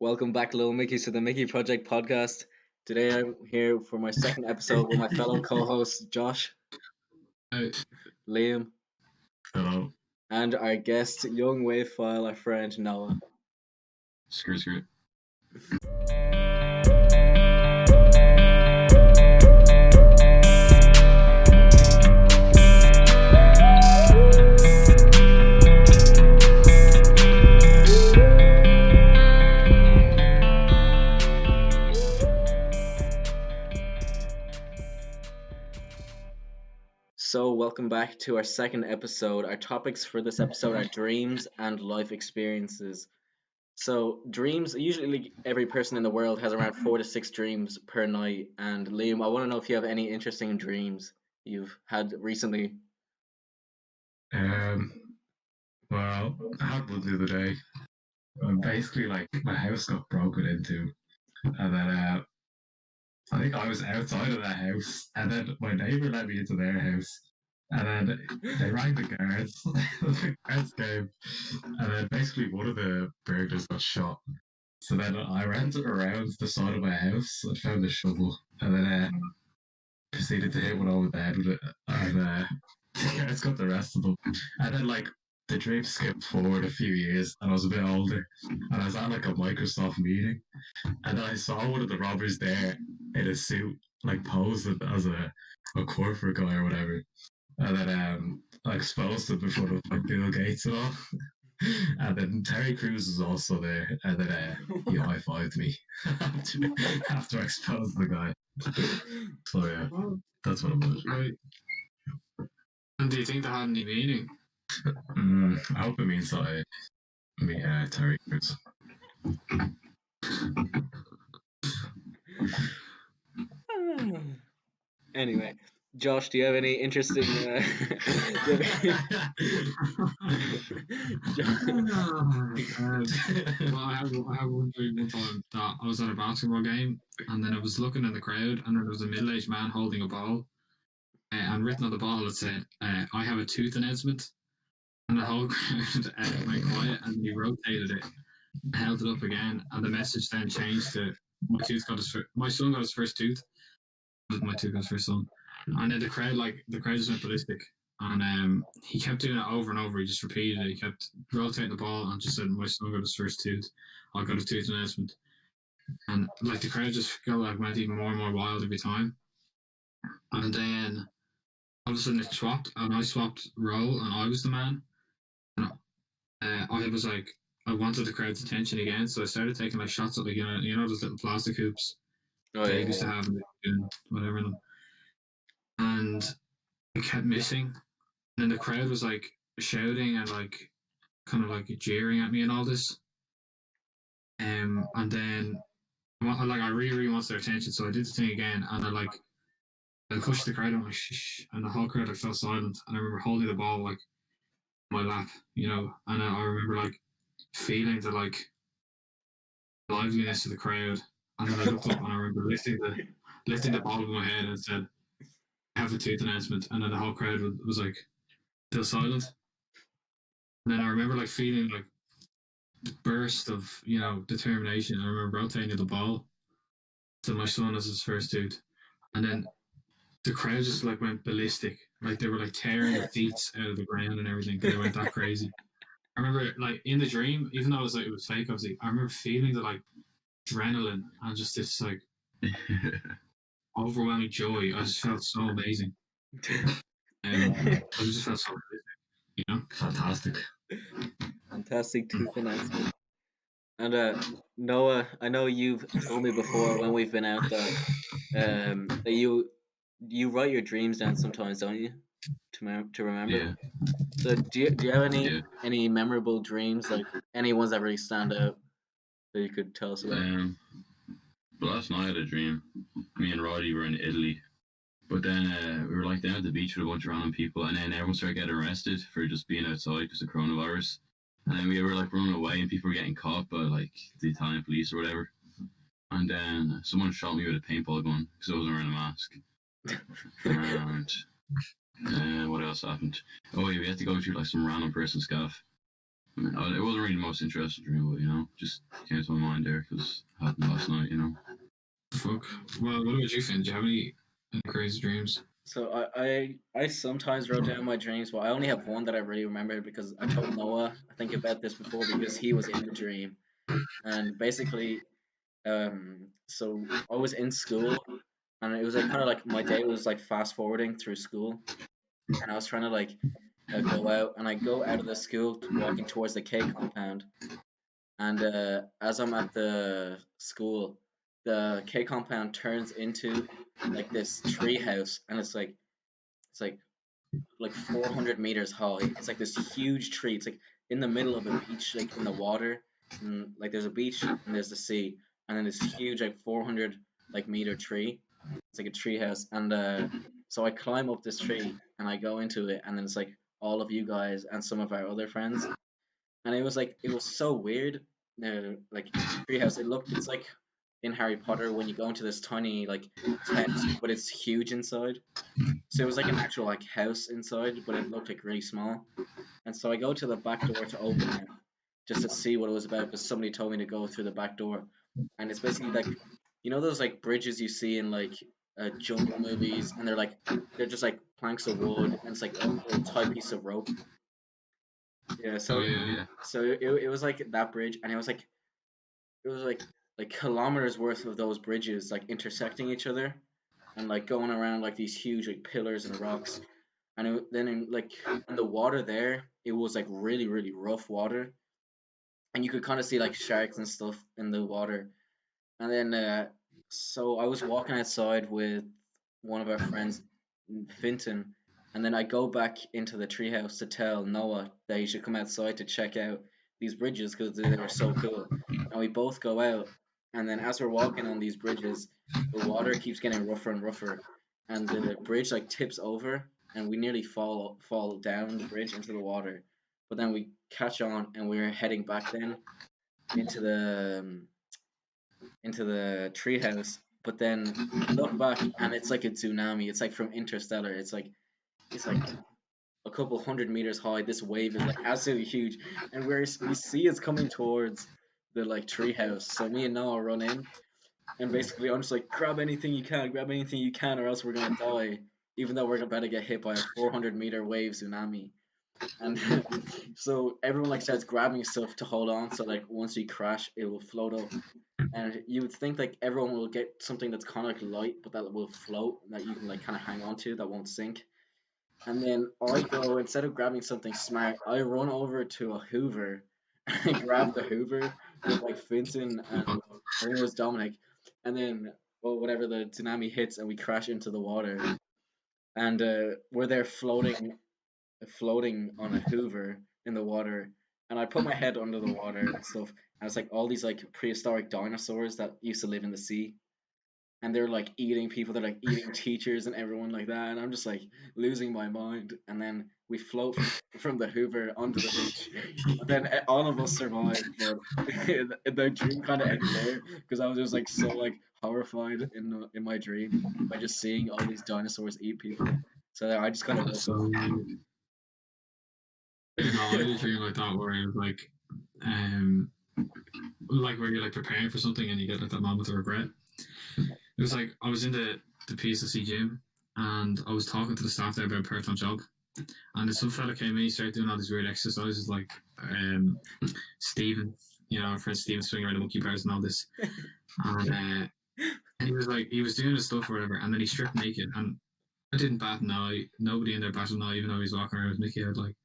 Welcome back, Little Mickey, to the Mickey Project podcast. Today I'm here for my second episode with my fellow co-hosts Josh, Hey, Liam, hello. and our guest, young wave file, our friend Nwoah. Skirt. So, welcome back to our second episode. Our topics for this episode are dreams and life experiences. So, dreams, usually every person in the world has around 4 to 6 dreams per night. And Liam, I want to know if you have any interesting dreams you've had recently. Well, I had one the other day. Basically, like my house got broken into, and then I think I was outside of that house, and then my neighbor let me into their house, and then they rang the guards. The guards came, and then basically one of the burglars got shot. So then I ran around the side of my house and found a shovel, and then proceeded to hit one over the head with it, and yeah, it's got the rest of them. And then like the dream skipped forward a few years, and I was a bit older, and I was at like a Microsoft meeting, and then I saw one of the robbers there in a suit, like posing as a corporate guy or whatever, and then like exposed him in front of like Bill Gates and all. And then Terry Crews was also there, and then he high fived me after I exposed the guy. So yeah, that's what it was. Right. And do you think that had any meaning? I hope it means that I meet Terry Crews. Anyway, Josh, do you have any interesting? Well, I have one dream one time that I was at a basketball game, and then I was looking in the crowd, and there was a middle-aged man holding a ball, and written on the ball it said, "I have a tooth announcement," and the whole crowd went quiet, and he rotated it, held it up again, and the message then changed to, "My son got his first tooth." My tooth got his first son. And then the crowd just went ballistic. And he kept doing it over and over. He just repeated it. He kept rotating the ball and just said, "My son got his first tooth. I got a tooth announcement." And like the crowd just went even more and more wild every time. And then all of a sudden it swapped, and I swapped role, and I was the man. And I was like, I wanted the crowd's attention again, so I started taking like shots at like you know those little plastic hoops they used to have and whatever. And I kept missing. And then the crowd was like shouting and like kind of like jeering at me and all this. And then I really wanted their attention, so I did the thing again, and I pushed the crowd and like shh, and the whole crowd like fell silent. And I remember holding the ball like my lap, and I remember like feeling the like liveliness of the crowd. And then I looked up and I remember lifting the ball with my head and said, "I have a tooth announcement," and then the whole crowd was like still silent. And then I remember like feeling like the burst of determination. I remember rotating the ball to my son as his first tooth, and then the crowd just like went ballistic. Like they were like tearing the seats out of the ground and everything. They went that crazy. I remember like in the dream, even though it was fake, obviously, I remember feeling the like adrenaline and just this like overwhelming joy. I just felt so amazing. I just felt so amazing, Fantastic. Fantastic tooth announcement. And Nwoah, I know you've told me before when we've been out that you write your dreams down sometimes, don't you? To remember. Yeah. So do you have any memorable dreams, like any ones that really stand out that you could tell us about? But last night I had a dream. Me and Roddy were in Italy, but then we were like down at the beach with a bunch of random people, and then everyone started getting arrested for just being outside because of coronavirus. And then we were like running away, and people were getting caught by like the Italian police or whatever. And then someone shot me with a paintball gun because I wasn't wearing a mask. And what else happened? Oh yeah, we had to go through like some random person's gaff. It wasn't really the most interesting dream, but just came to my mind there because it happened last night. Fuck. Well, what about you, Finn? Do you have any crazy dreams? So I sometimes wrote down my dreams, but I only have one that I really remember because I told Noah I think about this before because he was in the dream. And basically, so I was in school, and it was like kind of like my day was like fast forwarding through school, and I was trying to like go out, and I go out of the school walking towards the K compound, and as I'm at the school, the K compound turns into like this tree house, and it's like 400 meters high. It's like this huge tree. It's like in the middle of a beach, like in the water, and like there's a beach and there's the sea, and then this huge like 400 like meter tree. It's like a tree house, and so I climb up this tree and I go into it, and then it's like all of you guys and some of our other friends, and it was so weird. Like treehouse, it's like in Harry Potter when you go into this tiny like tent, but it's huge inside. So it was like an actual like house inside, but it looked like really small. And so I go to the back door to open it just to see what it was about because somebody told me to go through the back door. And it's basically like those like bridges you see in like jungle movies, and they're just like planks of wood, and it's like a tight piece of rope. Yeah, Oh so yeah. it was like that bridge, and it was like kilometers worth of those bridges like intersecting each other and like going around like these huge like pillars and rocks. And then in the water there, it was like really really rough water, and you could kind of see like sharks and stuff in the water. And then so I was walking outside with one of our friends, Finton, and then I go back into the treehouse to tell Noah that he should come outside to check out these bridges because they were so cool. And we both go out, and then as we're walking on these bridges, the water keeps getting rougher and rougher, and the bridge like tips over, and we nearly fall down the bridge into the water. But then we catch on, and we're heading back then into the treehouse. But then we look back, and it's like a tsunami. It's like from Interstellar. It's like a couple 100 meters high. This wave is like absolutely huge, and we see it's coming towards the like treehouse. So me and Noah run in, and basically I'm just like, grab anything you can, or else we're gonna die. Even though we're about to get hit by a 400-meter wave tsunami. And so everyone like starts grabbing stuff to hold on. So like once we crash, it will float up. And you would think like everyone will get something that's kind of like light, but that will float, that you can like kind of hang on to, that won't sink. And then I go, instead of grabbing something smart, I run over to a Hoover and I grab the Hoover with like Finton and I think it was Dominic. And then, well, whatever, the tsunami hits and we crash into the water. And we're there floating on a Hoover in the water. And I put my head under the water and stuff. And it's like all these like prehistoric dinosaurs that used to live in the sea, and they're like eating people. They're like eating teachers and everyone like that. And I'm just like losing my mind. And then we float from the Hoover onto the beach. And then all of us survive. But the dream kind of ended there because I was just like so like horrified in my dream by just seeing all these dinosaurs eat people. So I just kind of woke So up. I had a dream like that where it was um, like where you're like preparing for something and you get like that moment of regret. It was like I was in the PSLC gym and I was talking to the staff there about a part-time job, and then some fella came in, he started doing all these weird exercises like Stephen, our friend Stephen swinging around the monkey bars and all this, and he was doing his stuff or whatever, and then he stripped naked, and I didn't bat an eye. Nobody in there batted an eye, even though he was walking around with Mickey out like,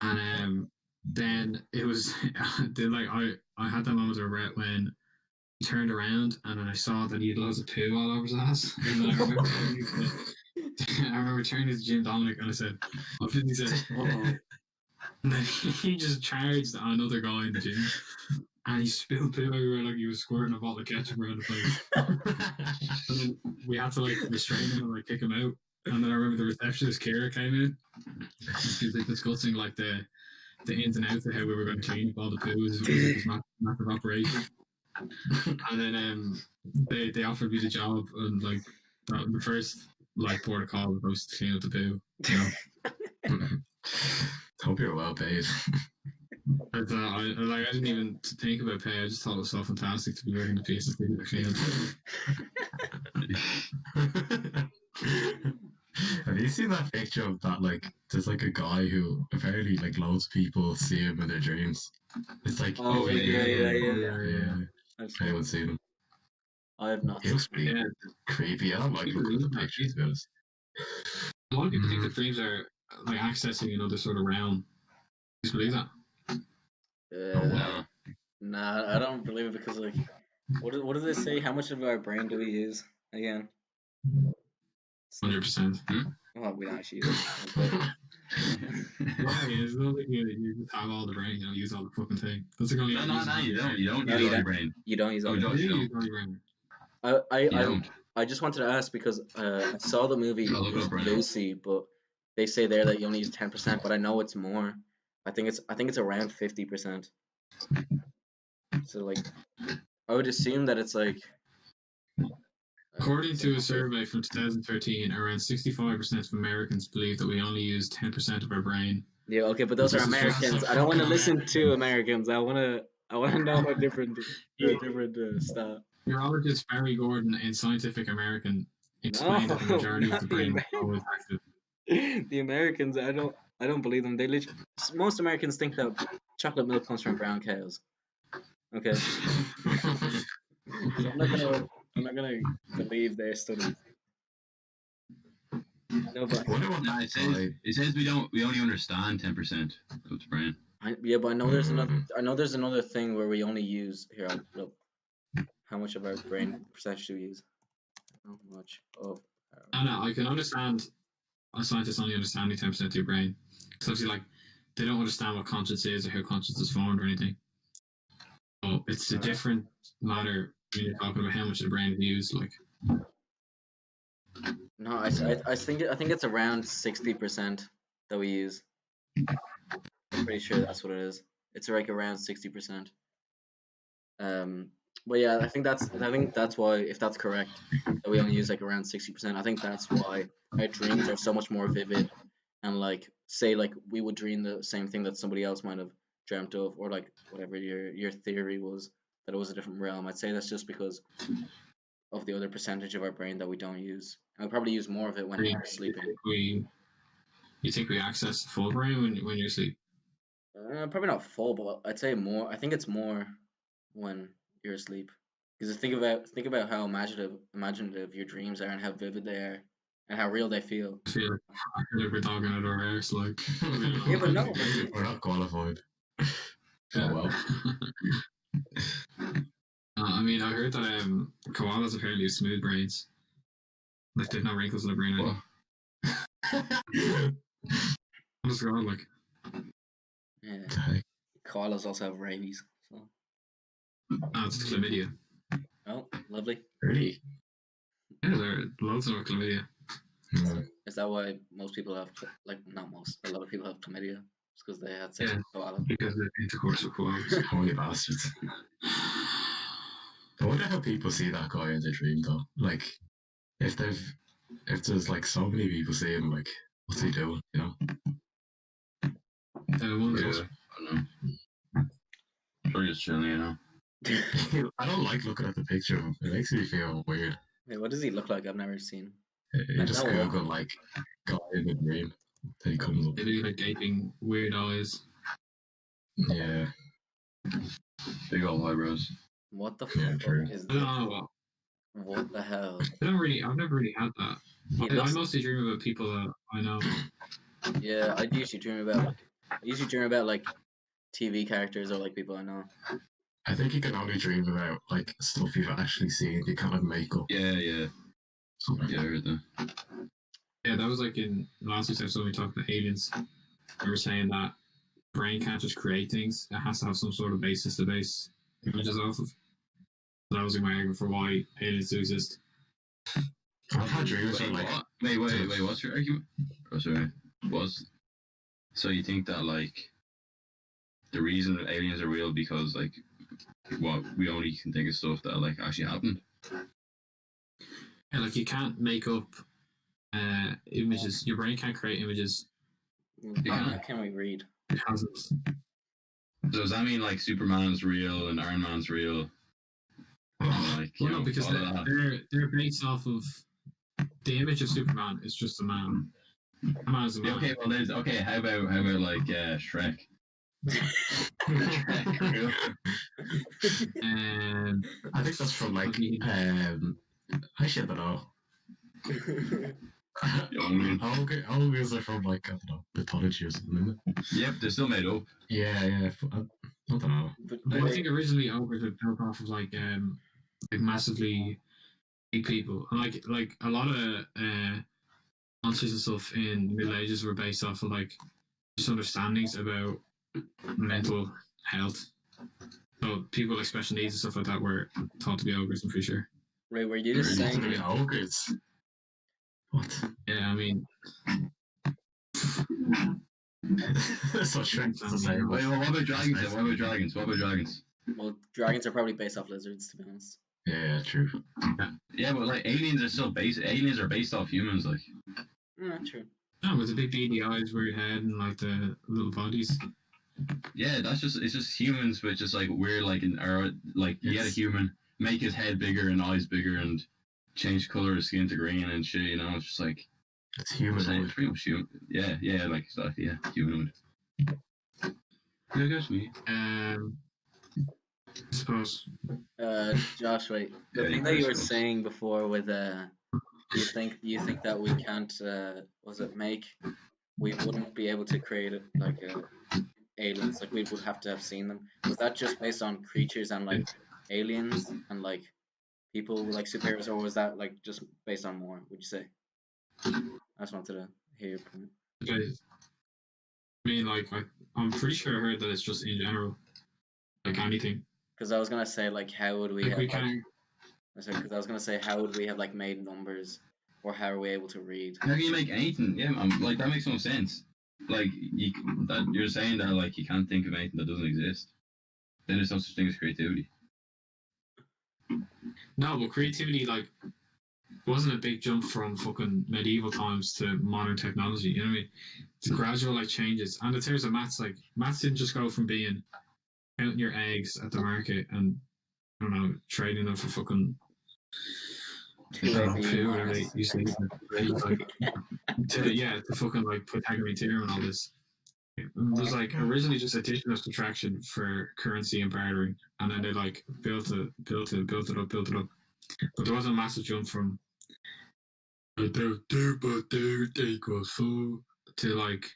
and then it was then like I had that moment of regret when he turned around and then I saw that he had loads of poo all over his ass. And then I remember turning to Jim Dominic and I said, "What did he say?" Uh-oh. And then he just charged on another guy in the gym, and he spilled poo everywhere like he was squirting a bottle of ketchup around the place. And then we had to like restrain him and like kick him out. And then I remember the receptionist Kira came in. She was like discussing like the ins and outs of how we were going to clean up all the poo. It was like this massive operation. And then they offered me the job, and like the first like port of call was to clean up the poo. Hope you're well paid. But, I didn't even think about pay. I just thought it was so fantastic to be working the pieces to clean. Have you seen that picture of that? Like, there's like a guy who apparently like loads of people see him in their dreams. It's like, Oh yeah. yeah. I've seen Anyone's it. seen him? I have not He seen looks pretty Yeah, creepy. I don't like people looking at use the that. pictures, to be honest. A lot of people think that dreams are like accessing another sort of realm. Do you believe that? Oh, it. wow. Nah, I don't believe it because like, what does it say? How much of our brain do we use again? 100%. Oh, we don't actually use it. Okay. Why? There's no way you just have all the brain, use all the fucking thing. That's like only No, you don't. You don't No, use you all your don't. brain. You don't use all Oh, the Josh, You you use don't. all your brain. You don't. I just wanted to ask because I saw the movie I'll look it up right now. Lucy, but they say there that you only use 10%, but I know it's more. I think it's around 50%. So like, I would assume that it's like. According to a survey from 2013, around 65% of Americans believe that we only use 10% of our brain. Yeah, okay, but those are This is just Americans. so I don't want to fucking listen American. to Americans. I want to know a different stuff. Neurologist Barry Gordon in Scientific American No, explained that the majority of not the the brain is Americans. always active. The Americans, I don't believe them. Most Americans think that chocolate milk comes from brown cows. Okay, so I'm not gonna believe their studies. No, but No, it says we only understand 10% of the brain. yeah, but I know there's another thing where we only use here. I'll look. How much of our brain percentage do we use? How much of I know, I can understand a scientist only understanding 10% of your brain. Because obviously, like, they don't understand what conscience is or how conscience is formed or anything. But it's a different matter when you're talking about how much of the brain is used. Like, No, I think it's around 60% that we use. I'm pretty sure that's what it is. It's like around 60%. But yeah, I think that's why, if that's correct, that we only use like around 60%. I think that's why our dreams are so much more vivid, and like say like we would dream the same thing that somebody else might have dreamt of, or like whatever your theory was that it was a different realm. I'd say that's just because of the other percentage of our brain that we don't use. And we probably use more of it when we're sleeping. you think we access the full brain when you're asleep? Probably not full, but I'd say more. I think it's more when you're asleep. Because think about how imaginative your dreams are and how vivid they are and how real they feel. I feel like we're talking out our arse, like. Yeah, but no. We're not qualified. Yeah. Oh well. I mean, I heard that koalas apparently have smooth brains. Like, they've no wrinkles in their brain anymore. I'm just going, like. Yeah. Koalas also have rabies. So. Oh, it's chlamydia. Oh, lovely. Really? Yeah, there are loads of chlamydia. Is that why most people have, like, not most, a lot of people have chlamydia? It's because they had sex with koala. Because of intercourse with koalas. Holy bastards. I wonder how people see that guy in their dream though. Like, if there's like so many people seeing him, like, what's he doing? You know? I don't know. Probably just chilling, you know. I don't like looking at the picture of him. It makes me feel weird. Wait, what does he look like? I've never seen. You just Google like guy in the dream. Then he comes up. They do like gaping weird eyes. Yeah. Big old eyebrows. What the fuck is I don't know what the hell? I've never really had that. I mostly dream about people that I know. Yeah, I usually dream about like TV characters or like people I know. I think you can only dream about like stuff you've actually seen. You kind of make up. Yeah. Something. Yeah, I heard that. Yeah, that was like in last week's episode we talked about aliens. We were saying that brain can't just create things; it has to have some sort of basis to base images off of. So that was my argument for why aliens do exist. I've had dreams Wait, like. Wait, what's your argument? Oh, sorry. So you think that like the reason aliens are real because like what we only can think of stuff that like actually happened? Yeah, like you can't make up images. Your brain can't create images. How can we read? It hasn't. So does that mean like Superman's real and Iron Man's real? And, like, Well, no, because all of that? they're based off of the image of Superman is just a man. A man is a man. Yeah, okay, well, there's okay. How about like Shrek? I think that's from like actually I don't know. Ogres are from like I don't know mythology or something. Yep, they're still made up. Yeah. I don't know. I think originally ogres were built off of like massively big people, and like a lot of monsters and stuff in the Middle Ages were based off of like misunderstandings about mental health. So people with special needs and stuff like that were thought to be ogres. I'm pretty sure. Right, were you just saying? To be ogres? What? Yeah, I mean. That's what Shrek to say. Wait, well, what about dragons? Then? What about dragons? What about dragons? Well, dragons are probably based off lizards, to be honest. Yeah, true. Yeah, but like aliens are still based. Aliens are based off humans, like. True. No, with the big beady eyes, weird head, and like the little bodies. Yeah, it's just humans, but just like we're like in our like you get a human, make his head bigger and eyes bigger, and change color of skin to green and shit. You know, it's just like it's humanoid. Pretty much human. Yeah, like stuff. Yeah, humanoid. Yeah, that's me. I suppose. Josh, wait. The thing that you were saying before with you think that we can't we wouldn't be able to create it like aliens, like we would have to have seen them. Was that just based on creatures and like aliens and like people like superheroes, or was that like just based on more, would you say? I just wanted to hear your point. Okay. I mean, like, I'm pretty sure I heard that it's just in general, like anything. Because I was gonna say, like, how would we Like, have? we can. Because I was gonna say, how would we have like made numbers, or how are we able to read? How can you make anything? Yeah, like that makes no sense. Like you're saying that like you can't think of anything that doesn't exist. Then there's no such thing as creativity. No, but creativity like wasn't a big jump from fucking medieval times to modern technology. You know what I mean? It's gradual like changes. And in terms of maths, like maths didn't just go from being counting your eggs at the market and I don't know trading them for fucking food, whatever they used to use. Like, to fucking like Pythagorean theorem and all this. It was like originally just addition or subtraction for currency and bartering, and then they like built it up. But there wasn't a massive jump from equals 4 to like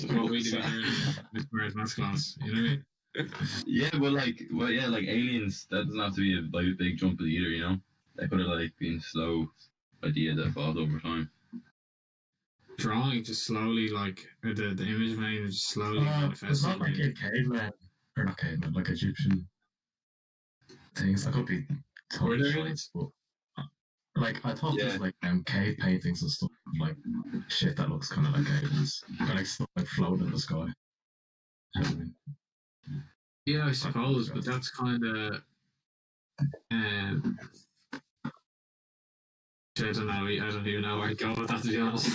what we did in Miss maths class. You know what I mean? Yeah, but like aliens, that doesn't have to be a big jump either. You know, that could have like been slow idea that evolved over time. Drawing just slowly, like or the image vein is slowly manifesting. It's not like a caveman, or not caveman, like Egyptian things. That could be totally right. But, like I thought there's like cave paintings and stuff, like shit that looks kind of like aliens, like stuff like floating in the sky. You know what I mean? Yeah, I suppose, but that's kind of. I don't know. I don't even know where I'd go with that, to be honest.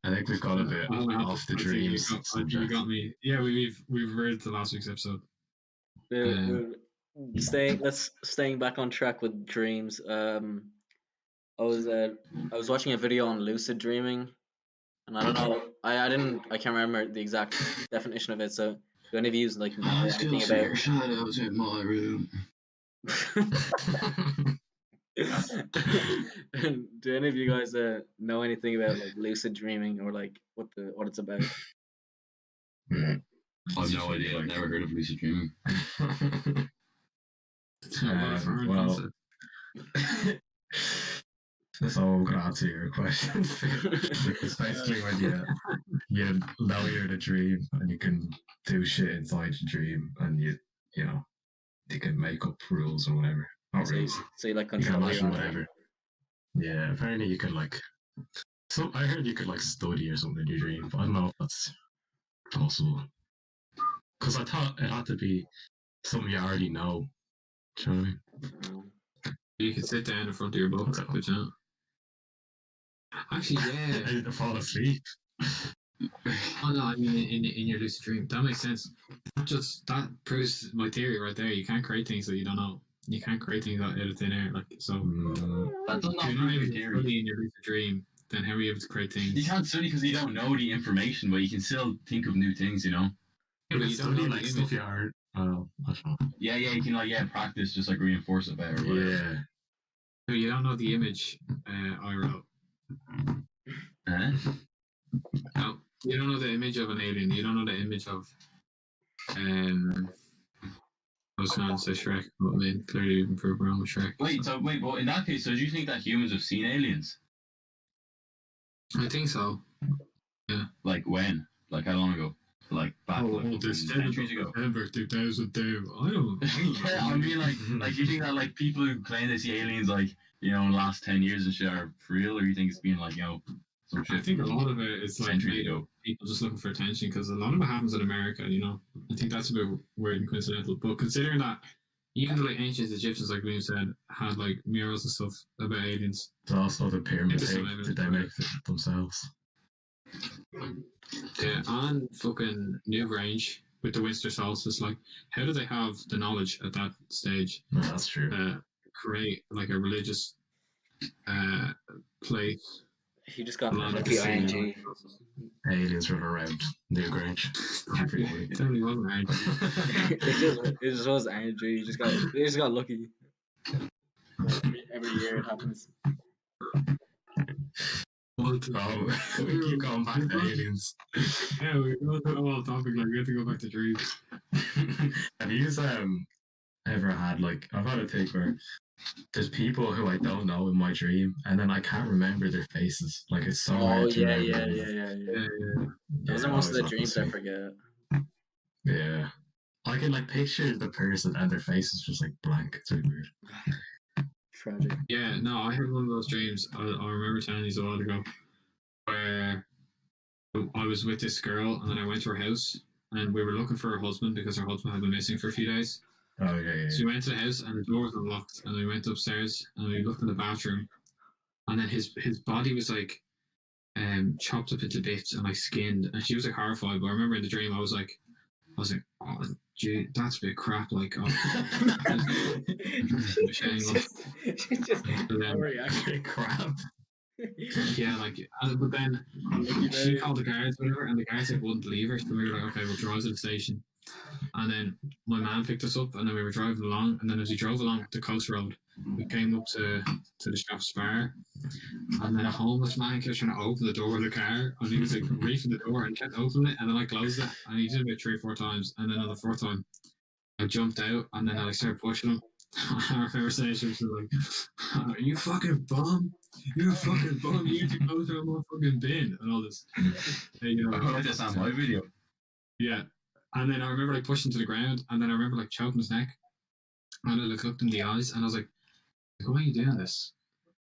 I think we've got a bit off the dreams. You got me. Yeah, we've read the last week's episode. Staying back on track with dreams. I was watching a video on lucid dreaming, and I don't know. I can't remember the exact definition of it. So do any of you like know anything about? Shadows in my room. Do any of you guys know anything about like lucid dreaming or like what it's about? I've no idea. I've never heard of lucid dreaming. Well, so I'm gonna answer your question. It's basically when you know you're in a dream and you can do shit inside your dream, and you can make up rules or whatever. Not rules. So you like control your imagine whatever. Yeah, apparently you can like. So I heard you could like study or something in your dream, but I don't know if that's possible. Because I thought it had to be something you already know. Do you know what I mean? You can sit down in front of your book, but you know. Actually, yeah. And fall asleep. Oh no, I mean in your lucid dream. That makes sense. That proves my theory right there. You can't create things that you don't know. You can't create things out of thin air. Like so, That does if not you're prove not your able to theory. study in your lucid dream, then how are you able to create things? You can't study because you don't know the information, but you can still think of new things, you know? Yeah, but you don't know the like stuff image. you heard. Oh, I don't know. Yeah, you can practice, just like reinforce it better or whatever. Yeah. So you don't know the image I wrote. Huh? No, you don't know the image of an alien. You don't know the image of I was going to say Shrek, but I mean clearly you can prove wrong with Shrek. Wait, but in that case, so do you think that humans have seen aliens? I think so. Like when? Like how long ago? Like back like this centuries ago? September 2002. I don't know. Yeah, I mean like you think that like people who claim they see aliens like, you know, in the last 10 years and shit are for real, or you think it's been like, you know, some shit? I think a lot of it is like centuries made ago. up people just looking for attention because a lot of it happens in America, you know. I think that's a bit weird and coincidental. But considering that even the like ancient Egyptians, like William said, had like murals and stuff about aliens. It's also the pyramid Maybe some thing. evidence Did they for make it themselves? Yeah, and fucking Newgrange with the winter solstice, like how do they have the knowledge at that stage No, that's true. create like a religious place? He just got Along lucky the ING. Aliens run around Newgrange. It only wasn't right. It just was ING. He just got lucky. Every year it happens. Oh, we keep going back to aliens. Yeah, we're going to a off topic. Like we have to go back to dreams. Have you ever had like I've had a thing where there's people who I don't know in my dream, and then I can't remember their faces. Like it's so Oh hard to yeah. Yeah. Those are most of the dreams I forget. Yeah, I can like picture the person and their face is just like blank. It's really weird. Tragic. Yeah, no, I had one of those dreams. I remember telling you a while ago where I was with this girl and then I went to her house and we were looking for her husband because her husband had been missing for a few days. Oh yeah. So we went to the house and the door was unlocked and we went upstairs and we looked in the bathroom and then his body was like chopped up into bits and like skinned and she was like horrified. But I remember in the dream I was like, oh, gee, that's a bit crap. Like, oh, She's just Actually, crap. yeah, like, but then she called the guards, whatever, and the guards like wouldn't leave her. So we were like, okay, we'll drive to the station. And then my man picked us up, and then we were driving along. And then as we drove along the coast road, we came up to the shop's bar, and then a homeless man kept trying to open the door of the car, and he was like reaching the door and kept opening it, and then I closed it, and he did it about 3 or 4 times, and then on the 4th time, I jumped out, and then I started pushing him. I remember saying she was like, "Are you fucking bum? You're a fucking bum. You need to go to a motherfucking bin," and all this. You know, Oh, that's on my video. yeah. And then I remember like pushing to the ground, and then I remember like choking his neck, and I like looked in the eyes, and I was like, "Why are you doing this?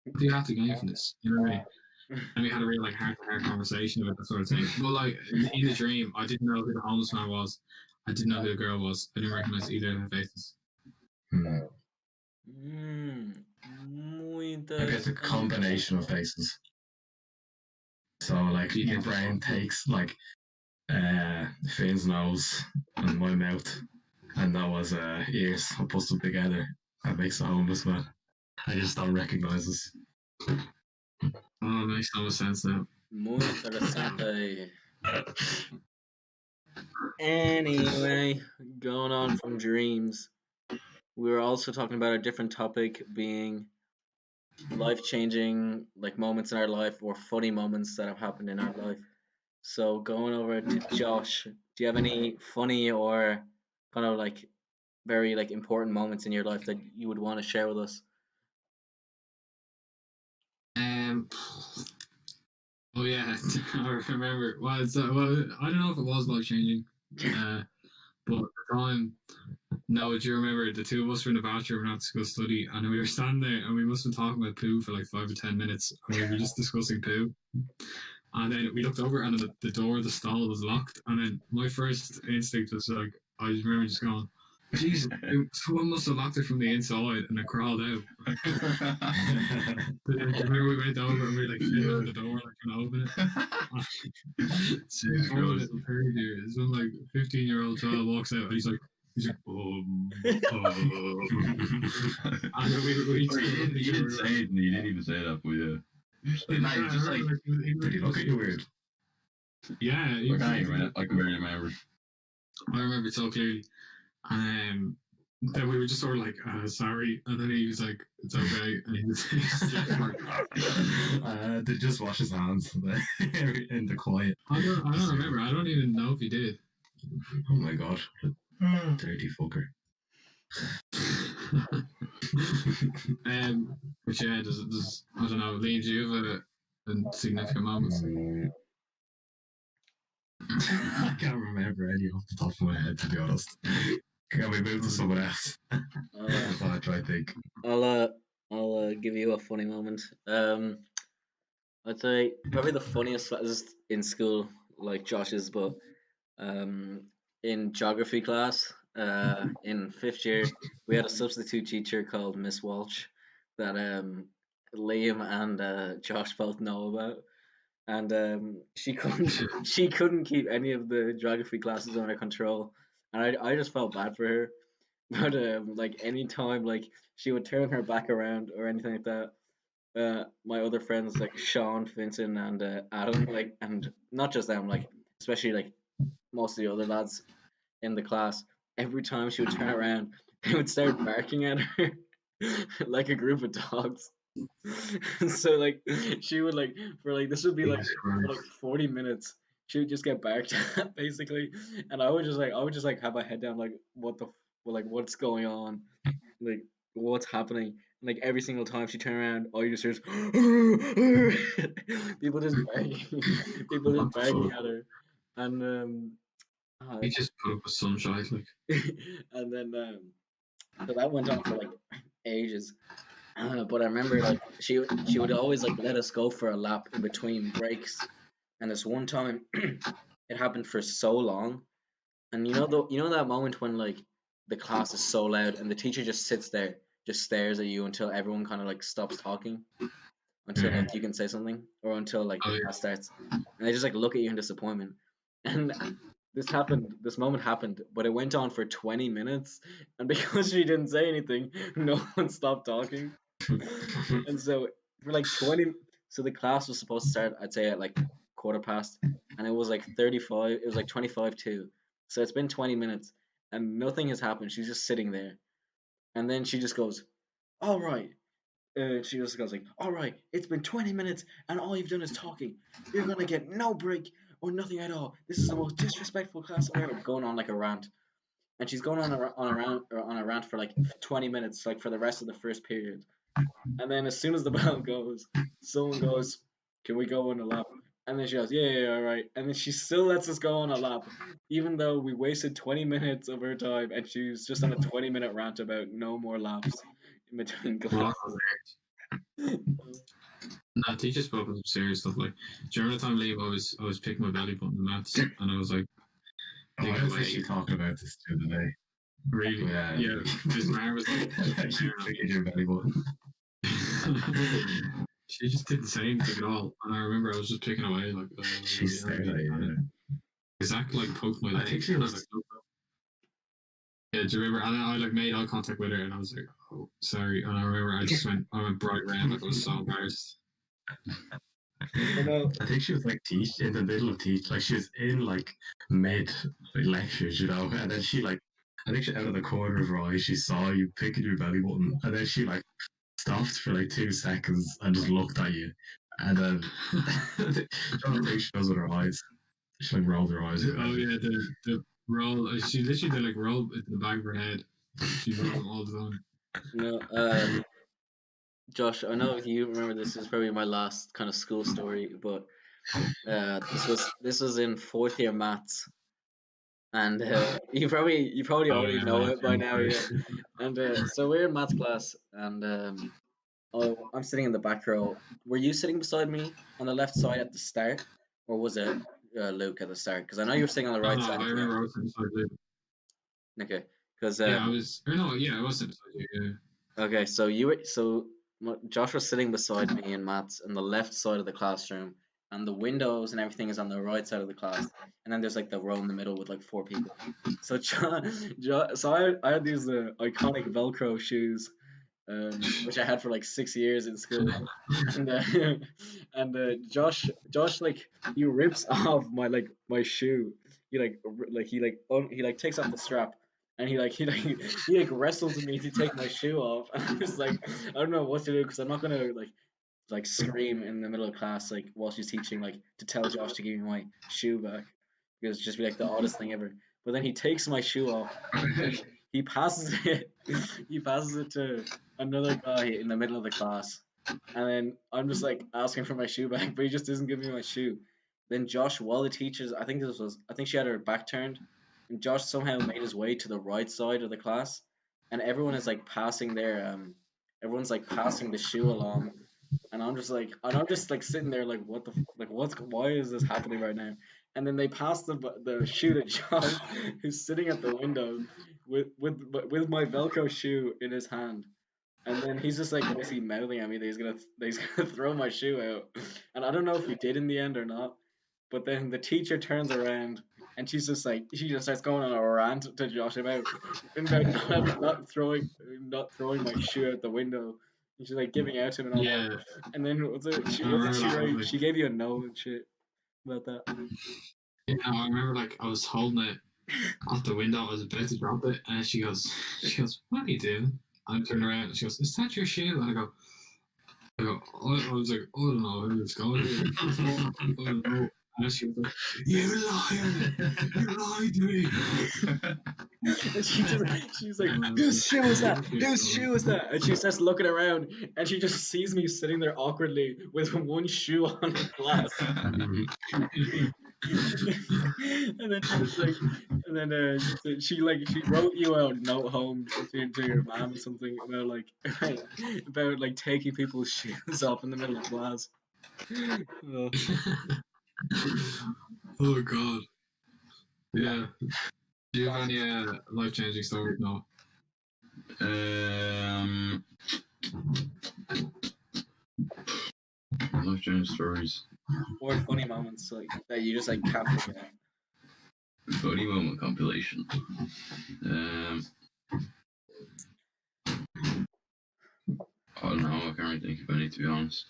What do you have to gain from this?" You know what I mean? And we had a real like heart-to-heart conversation about that sort of thing. But like in the dream, I didn't know who the homeless man was. I didn't know who the girl was. I didn't recognize either of their faces. Muy Maybe it's a combination of faces. So like your brain takes like Finn's nose and my mouth and Noah's ears and puts them together and makes a homeless man. I just don't recognize us. Oh, it makes no sense now. Muy interesante. Anyway, going on from dreams, we were also talking about a different topic being life-changing like moments in our life or funny moments that have happened in our life. So going over to Josh, do you have any funny or kind of like very like important moments in your life that you would want to share with us? Oh yeah, I remember. Well, I don't know if it was life changing, but at the time, no. Do you remember the two of us were in the bathroom after school study, and we were standing there, and we must have been talking about poo for like 5 or 10 minutes, and we were just discussing poo. And then we looked over, and the door of the stall was locked. And then my first instinct was like, I remember just going, Jeez, someone must have locked it from the inside and it crawled out. Do you remember we went over and we like filmed the door like trying to open it? Jesus Poor Christ. little third year. Some like 15-year-old child walks out and he's like, and then we Or you didn't say it, and you didn't even say that, but yeah. Nah, you're just like, Did he look at you weird? yeah, I can barely remember. I remember it so clearly. Then we were just sort of like, sorry, and then he was like, it's okay, and he was Did just wash his hands in the quiet. I don't remember. I don't even know if he did. Oh my god, dirty fucker. But yeah, does I don't know, Lee, do you have a significant moment? I can't remember any off the top of my head, to be honest. Can we move to someone else? If I try to think. I'll give you a funny moment. I'd say probably the funniest was in school, like Josh's, but in geography class, in fifth year, we had a substitute teacher called Miss Walsh that Liam and Josh both know about, and she couldn't keep any of the geography classes under control, and I just felt bad for her. But like any time like she would turn her back around or anything like that, my other friends like Sean, Vincent, and Adam, like, and not just them, like especially like most of the other lads in the class, every time she would turn around, they would start barking at her like a group of dogs. So like she would like for like this would be like Jesus for like Christ. 40 minutes. She would just get barked at basically, and I would just like have my head down like like what's going on, like what's happening. And, like every single time she turned around, all you just hear is people just barking, people just barking at her, and He just put up with some shite, like. and then so that went on for like ages. But I remember like she would always like let us go for a lap in between breaks, and this one time it happened for so long, and you know that moment when like the class is so loud and the teacher just sits there, just stares at you until everyone kind of like stops talking, until like you can say something, or until like Oh, the yeah. class starts, and they just like look at you in disappointment, and this moment happened, but it went on for 20 minutes, and because she didn't say anything, no one stopped talking. And so for like 20, so the class was supposed to start, I'd say at like quarter past, and it was like 35, it was like 25 to. So it's been 20 minutes and nothing has happened. She's just sitting there. And then she just goes, all right. She just goes like, all right, it's been 20 minutes and all you've done is talking. You're going to get no break or nothing at all. This is the most disrespectful class ever. Going on like a rant. And she's going on a rant for like 20 minutes, like for the rest of the first period. And then as soon as the bell goes, someone goes, "Can we go on a lap?" And then she goes, "Yeah, all right." And then she still lets us go on a lap, even though we wasted 20 minutes of her time, and she was just on a 20-minute rant about no more laps in between Well, classes. nah, teachers spoke with some serious stuff. Like, during the time, Liam, I was picking my belly button in maths, and I was like, Oh, I was actually talking about this the other day. really? Yeah. His arm was like, You figured your belly button. she just didn't say anything at all, and I remember I was just picking away like. She stared at you. Zach like poked my I leg. think she and I was. like, "No, no." Yeah, do you remember? And I like made eye contact with her, and I was like, "Oh, sorry." And I remember I went bright red, like I was so embarrassed. I think she was like in the middle of teach, like she was in like mid lectures, and then she like, I think she out of the corner of her eye, she saw you picking your belly button, and then she like stopped for like 2 seconds and just looked at you, and then John think she does with her eyes. She like rolled her eyes. Oh yeah, the roll. She literally did like roll into the back of her head. She rolled them all the time. No, Josh, I know you remember this is probably my last kind of school story, but this was in fourth year maths, and you probably Oh already yeah, know like, it by now, yeah. And so we're in maths class, and I'm sitting in the back row. Were you sitting beside me on the left side at the start, or was it Luke at the start? Because I know you were sitting on the no, right no, side I at the end. remember I was inside Luke. Okay, Because Yeah, I was. Or no, yeah, I was beside you. Yeah. okay, so Josh was sitting beside me and Matt's on the left side of the classroom, and the windows and everything is on the right side of the class, and then there's like the row in the middle with like four people. So I had these iconic Velcro shoes, which I had for like 6 years in school, and Josh like he rips off my shoe. He like takes off the strap, and he like wrestles me to take my shoe off. And I'm just like, I don't know what to do because I'm not gonna like scream in the middle of class like while she's teaching like to tell Josh to give me my shoe back because it'd just be like the oddest thing ever. But then he takes my shoe off. He passes it. He passes it to another guy in the middle of the class, and then I'm just like asking for my shoe back, but he just doesn't give me my shoe. Then Josh, while the teachers, I think she had her back turned, and Josh somehow made his way to the right side of the class, and everyone's like passing the shoe along, and I'm just like sitting there like, why is this happening right now? And then they pass the shoe to Josh, who's sitting at the window with my Velcro shoe in his hand. And then he's just like basically mouthing at me that he's gonna throw my shoe out. And I don't know if he did in the end or not. But then the teacher turns around and she just starts going on a rant to Josh about not throwing my shoe out the window. And she's like giving out to him and all that. Yeah. And then what did she write? She gave you a no and shit about that. Yeah, I remember like I was holding it out the window. I was about to drop it, and she goes, "What are you doing?" I turned around and she goes, "Is that your shoe?" And I was like, "I don't know where it's going." I don't know. And she was like, "You liar! You lied to me!" And she's like, "Whose shoe is that? Whose shoe is that?" And she starts looking around, and she just sees me sitting there awkwardly with one shoe on the glass. And then she was like, and then she wrote you a note home to your mom or something about like taking people's shoes off in the middle of class. Oh. Oh God. Yeah. Do you have any life-changing stories? No. Life-changing stories. Or funny moments like that you just like can't forget. Funny moment compilation. I don't know. I can't really think of any, to be honest.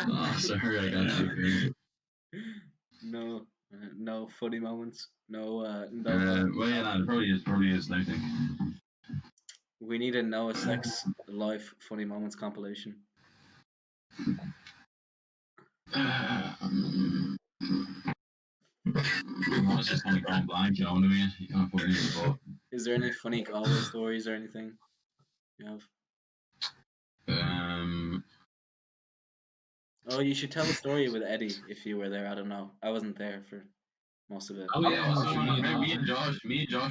Oh, sorry, I got too No, no funny moments. No, well, yeah, no, there probably is, I think. We need a Noah Sex life funny moments compilation. It's just kind of gone blank, you know what I mean? You can't put it in the spot. Is there any funny Galway stories or anything you have? Oh, you should tell a story with Eddie if you were there. I don't know. I wasn't there for most of it. Oh yeah, me and Josh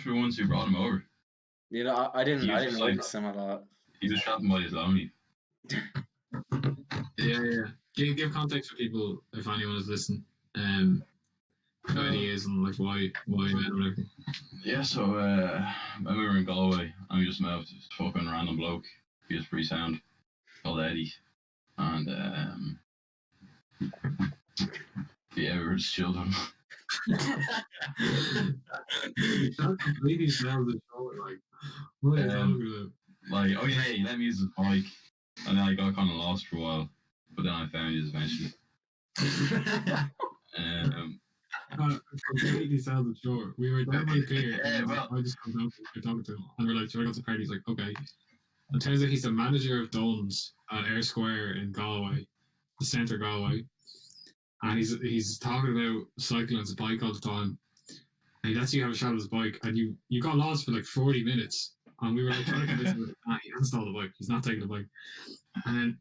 were the ones who brought him over. You know, I didn't just witness him a lot. He was trapping by his lonely. Yeah. Give context for people if anyone is listening. Who Eddie is and like why he met or whatever. Yeah, so when we were in Galway and we just met this fucking random bloke. He was pretty sound, called Eddie, and yeah, we were just chilled with him. That completely sounds the show like what are you talking about? Like, oh yeah, he let me use his bike, and then I got kind of lost for a while, but then I found his eventually. Completely sounds short. We were down by the pier. I just come down to talking to him, and we're like, "Should I go to the party?" He's like, "Okay." It turns out he's the manager of Dunn's at Air Square in Galway, the centre of Galway, and he's talking about cycling his bike all the time. And he lets you have a shot of his bike, and you got lost for like 40 minutes, and we were like trying to convince him, he hasn't stole the bike. He's not taking the bike. And then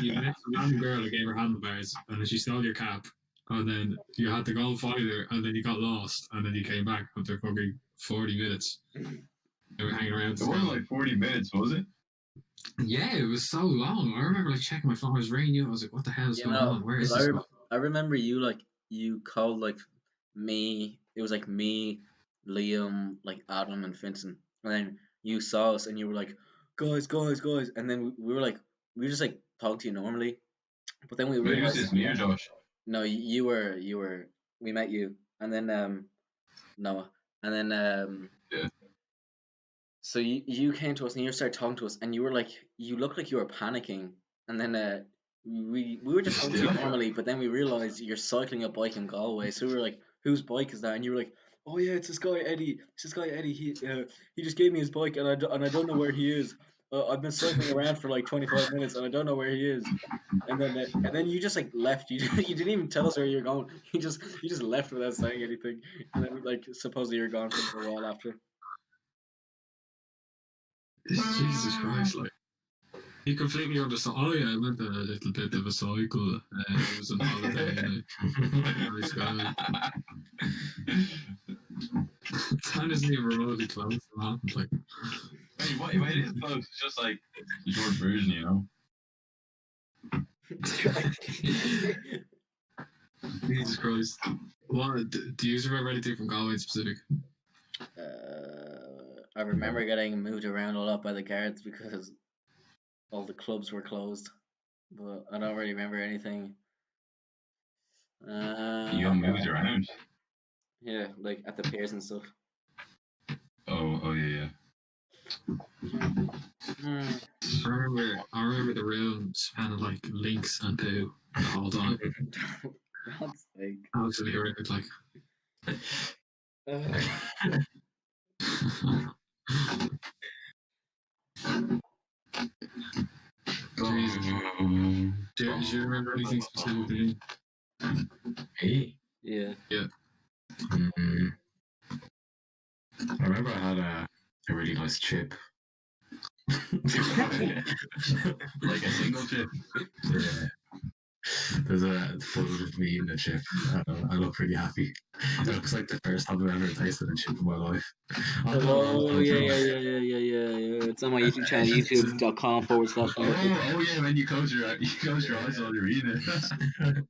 you met some random girl that gave her handlebars, and then she stole your cap. And then you had to go and find her, and then you got lost, and then you came back after fucking 40 minutes. They were hanging around. It wasn't like 40 minutes, was it? Yeah, it was so long. I remember like checking my phone. I was ringing you. I was like, "What the hell is You going know, on? Where because is this going?" I remember you like you called like me. It was like me, Liam, like Adam and Vincent, and then you saw us and you were like, guys, guys, guys, and then we were like, we were just like talking to you normally, but then we Wait, who's realized this? Me or Josh? no, you were we met you, and then Noah, and then Yeah. so you came to us and you started talking to us and you were like you looked like you were panicking and then we were just talking to you Yeah. normally but then we realized you're cycling a bike in Galway so we were like whose bike is that and you were like oh yeah it's this guy Eddie he just gave me his bike and I don't know where he is I've been cycling around for like 25 minutes and I don't know where he is and then you just like left you didn't even tell us where you're going you just left without saying anything and then like supposedly you're gone for a little while after. Jesus Christ! Like he completely understood. Oh yeah, I went on a little bit of a cycle. It was on holiday. Nice guy. That isn't even remotely close to what happened. Like, Wait, it is close. It's just like the short version, you know? Jesus Christ. What do you remember anything from Galway in specific? I remember getting moved around a lot by the guards because all the clubs were closed, but I don't really remember anything. You got moved around. Yeah, like at the piers and stuff. Oh yeah. I remember the room smelling like lynx and poo the whole time. God's sake. Absolutely horrific. Like, do you remember anything specifically? Hey. Yeah. Yeah. I remember I had a really nice chip. Like a single chip. Yeah. There's a photo of me in the chip. I look pretty happy. It looks like the first time I've ever tasted a chip in my life. Oh yeah. It's on my YouTube channel, youtube.com/. Oh yeah, when you close your eyes while you're eating it.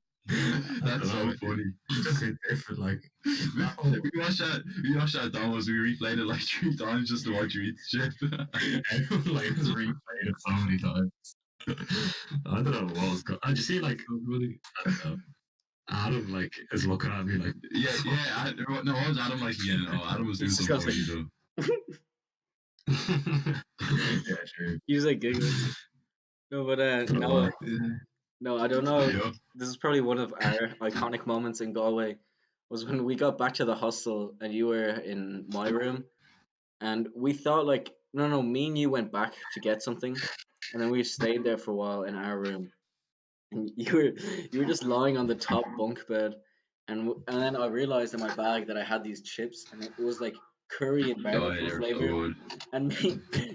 That's so funny. It's just different, like. We watched that Domino's. We replayed it like 3 times just to watch you eat the chip. Everyone like has replayed it so many times. I don't know what was going. I just see like I don't know. Adam like is looking at me like yeah. No, what was Adam like again? Oh, Adam was doing something funny though. yeah, true. He was like giggling. No, but no, I don't know. Yeah. This is probably one of our iconic moments in Galway. Was when we got back to the hostel and you were in my room, and we thought like no, me and you went back to get something, and then we stayed there for a while in our room, and you were just lying on the top bunk bed, and then I realized in my bag that I had these chips, and it was like curry and Oh, yeah, barbecue they're so flavor. good. And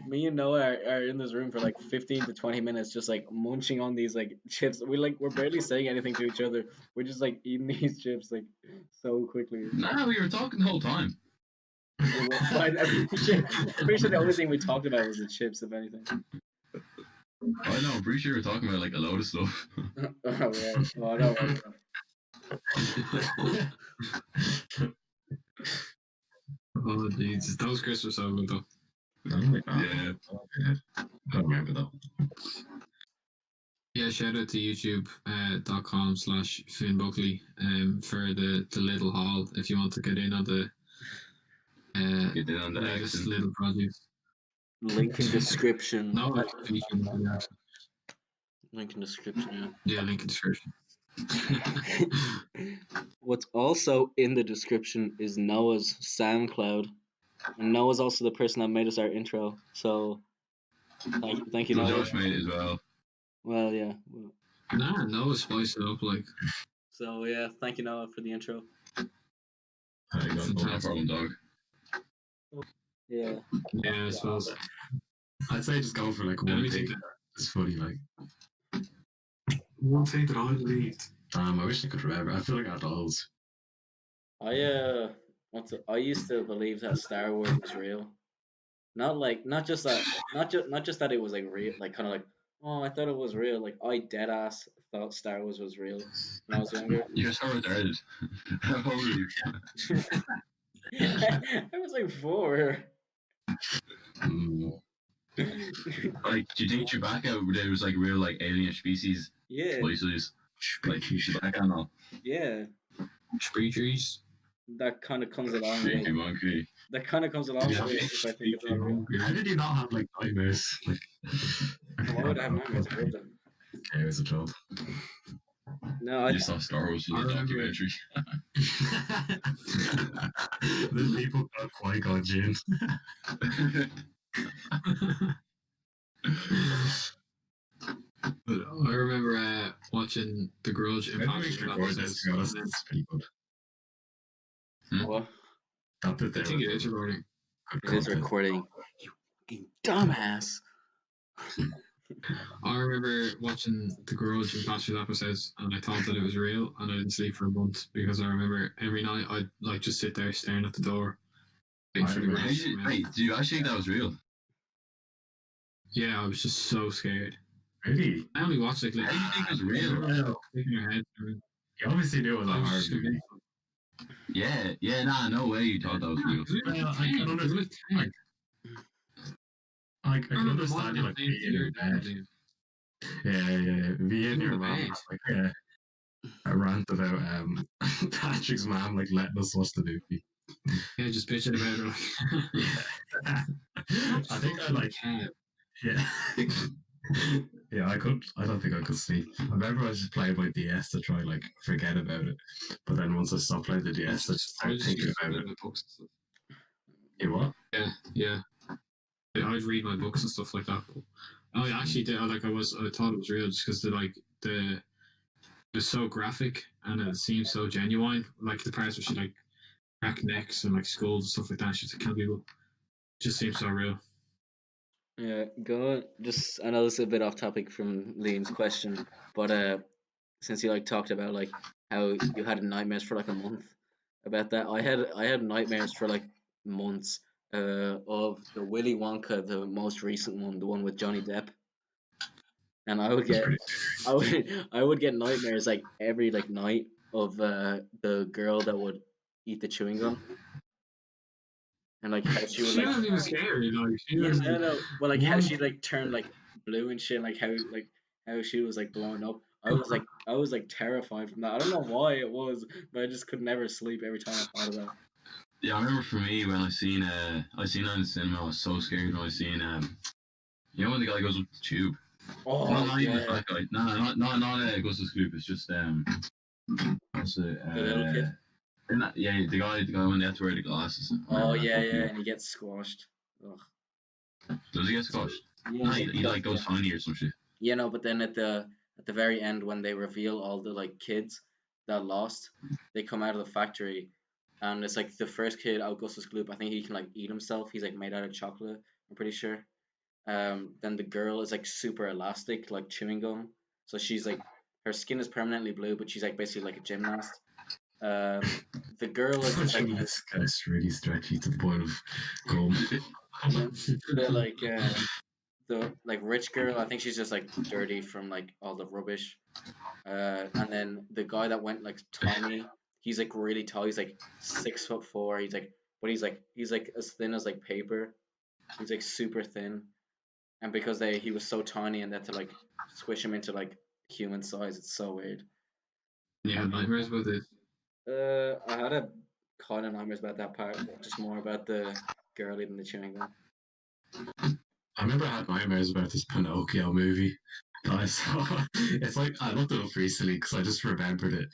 me and Noah are in this room for like 15 to 20 minutes, just like munching on these like chips. We're barely saying anything to each other. We're just like eating these chips like so quickly. Nah, we were talking the whole time. Yeah, well, I'm pretty sure the only thing we talked about was the chips, if anything. I know. I'm pretty sure we were talking about like a load of stuff. Oh yeah. Oh, I know. Oh, Jesus. Those crisps were so good, though. Yeah. I don't remember though. Yeah, shout out to youtube.com/Finn Buckley for the little haul if you want to get in on the Get in on the latest action. little project. Link in description. No, it's Link in description. yeah, link in description. What's also in the description is Noah's SoundCloud, and Noah's also the person that made us our intro. So thank you, Well, Noah. Josh made it as well. Well, yeah. Nah, Noah spiced it up like. So yeah, thank you, Noah, for the intro. No problem, dog. Yeah. Yeah, I suppose. I'd say just go for like one thing. It's funny, like. One thing that I believed. I wish I could remember. I feel like I had loads. I used to believe that Star Wars was real. not just that it was like real, like kind of like, oh, I thought it was real. Like I dead ass thought Star Wars was real when I was younger. You're so retarded. How old are you? I was like 4. Mm. Like, do you think Chewbacca there was like real like alien species? Yeah, Species like Chewbacca and all. yeah. Species. That kind of comes along with Stinky it. monkey. That kind of comes along Yeah. with it if I think it's all real. How did you not have like nightmares? Like, Why would I have nightmares? I love them. okay, as a child. No, You saw Star Wars in I the remember- documentary. The people got Qui-Gon Jinn. I remember watching The Grudge in Maybe we Passion should that record was this, to be honest. It's pretty good. what? That bit I there think it was is recording. good It is content. recording. You fucking dumbass. I remember watching The Grudge in past few episodes, and I thought that it was real, and I didn't sleep for a month because I remember every night I'd like just sit there staring at the door. waiting for the remember- Grudge to come out. Wait, do you actually think that was real? Yeah, I was just so scared. Really? I only watched like How do you think it was real? Well, in your head. you obviously knew it was a I was horror just movie. convinced. Yeah, nah, no way you thought that was real. Well, I can understand. I can understand you like being in bed. Yeah. Being in your mom, like a rant about Patrick's mom like letting us watch the movie. Yeah, just bitching about it. Like, Yeah. I think I like. Yeah. Yeah, I don't think I could sleep. I remember I was just playing my DS to try like forget about it, but then once I stopped playing the DS, I just started thinking about it. You what? Yeah. I'd read my books and stuff like that. I actually did. I thought it was real just because it was so graphic and it seemed so genuine. Like the parts where she like crack necks and like skulls and stuff like that. She's like killing people. Just seems so real. Yeah, go on. Just I know this is a bit off topic from Liam's question, but since you like talked about like how you had nightmares for like a month about that, I had nightmares for like months of the Willy Wonka, the most recent one, the one with Johnny Depp, and I would get nightmares like every like night of the girl that would eat the chewing gum, and like how she would She like wasn't even scary. Like she yeah, was. no, but like how What? she like turned like blue and shit, like how she was like blowing up. I was like terrified from that. I don't know why it was, but I just could never sleep every time I thought of that. Yeah, I remember for me when I seen that in the cinema, I was so scared when I seen you know when the guy goes up the tube. Oh Not even the yeah, fat guy. No, not goes to Scoop. It's just what's it? the little kid. Yeah, the guy when they have to wear the glasses. Oh yeah, and he gets squashed. Ugh. Does he get squashed? Yeah, No, he like goes yeah. tiny or some shit. Yeah, no, but then at the very end when they reveal all the like kids that lost, they come out of the factory, and it's like the first kid, Augustus Gloop. I think he can like eat himself. He's like made out of chocolate. I'm pretty sure. Then the girl is like super elastic, like chewing gum. So she's like her skin is permanently blue, but she's like basically like a gymnast. The girl is just like This guy's really stretchy to the point of gum. the like rich girl. I think she's just like dirty from like all the rubbish. And then the guy that went like tiny, he's like really tall. He's like 6'4". He's like as thin as like paper. He's like super thin. And because he was so tiny and they had to like squish him into like human size, it's so weird. You had nightmares about this. I had a kind of nightmares about that part, just more about the girl eating the chewing gum. I remember I had nightmares about this Pinocchio movie that I saw. It's like I looked it up recently because I just remembered it.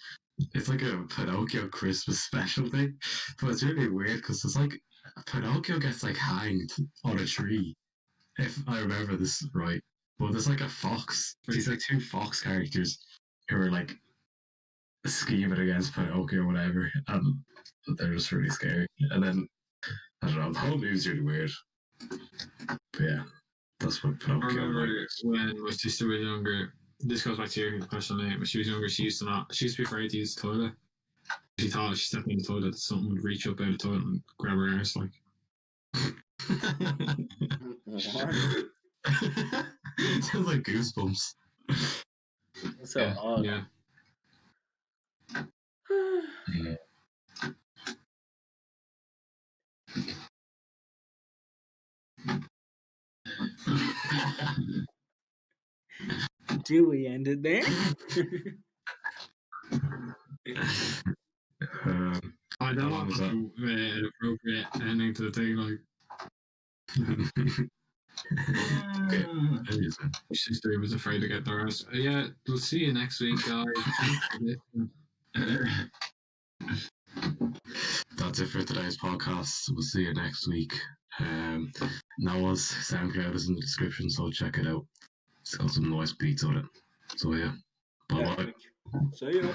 It's like a Pinocchio Christmas special thing, but it's really weird because it's like Pinocchio gets like hanged on a tree, if I remember this right. But there's like a fox. These like two fox characters who are like scheming against Pinocchio or whatever, and they're just really scary. And then I don't know, the whole movie's really weird. But yeah, that's what I Pinocchio remember is. when my sister was younger. This goes back to your question. When she was younger, she used to be afraid to use the toilet. She thought if she stepped in the toilet, something would reach up out of the toilet and grab her arse. Like What? Sounds like Goosebumps. So Yeah, odd. yeah. Yeah. Do we end it there? I How don't long know was that? an appropriate ending to the thing. Like, Okay. Anyways, sister was afraid to get the rest. Yeah, we'll see you next week, guys. Thanks for listening. that's it for today's podcast. We'll see you next week. Noah's SoundCloud is in the description, so check it out. It's got some nice beats on it. So yeah, bye bye. See ya.